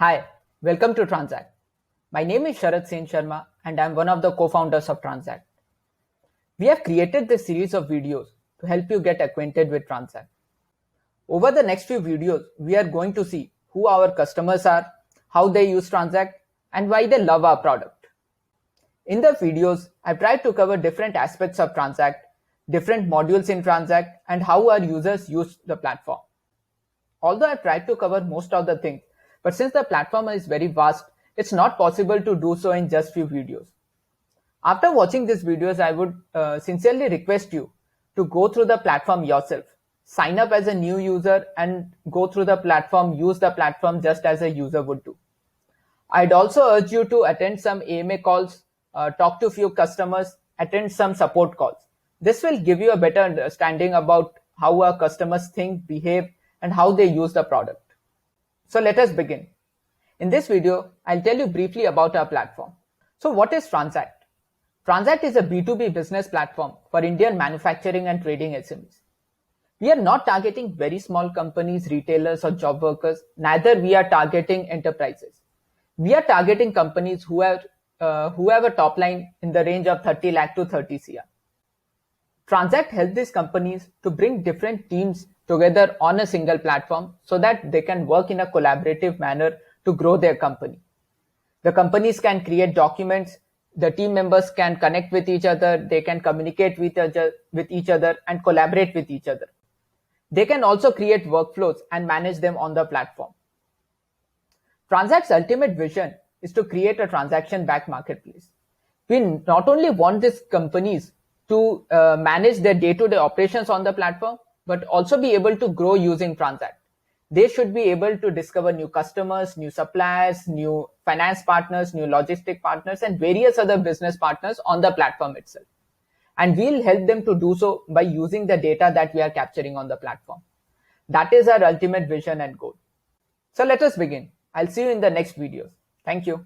Hi, welcome to TranZact. My name is Sharat Sen Sharma and I'm one of the co-founders of TranZact. We have created this series of videos to help you get acquainted with TranZact. Over the next few videos, we are going to see who our customers are, how they use TranZact, and why they love our product. In the videos, I've tried to cover different aspects of TranZact, different modules in TranZact, and how our users use the platform. Although I've tried to cover most of the things, but since the platform is very vast, it's not possible to do so in just few videos. After watching these videos, I would sincerely request you to go through the platform yourself. Sign up as a new user and go through the platform, use the platform just as a user would do. I'd also urge you to attend some AMA calls, talk to few customers, attend some support calls. This will give you a better understanding about how our customers think, behave, and how they use the product. So let us begin. In this video, I'll tell you briefly about our platform. So what is TranZact? TranZact is a B2B business platform for Indian manufacturing and trading SMEs. We are not targeting very small companies, retailers, or job workers. Neither we are targeting enterprises. We are targeting companies who have a top line in the range of 30 lakh to 30 CR. TranZact helps these companies to bring different teams together on a single platform so that they can work in a collaborative manner to grow their company. The companies can create documents, the team members can connect with each other, they can communicate with each other and collaborate with each other. They can also create workflows and manage them on the platform. TranZact's ultimate vision is to create a transaction-backed marketplace. We not only want these companies to manage their day-to-day operations on the platform, but also be able to grow using TranZact. They should be able to discover new customers, new suppliers, new finance partners, new logistic partners, and various other business partners on the platform itself. And we'll help them to do so by using the data that we are capturing on the platform. That is our ultimate vision and goal. So let us begin. I'll see you in the next videos. Thank you.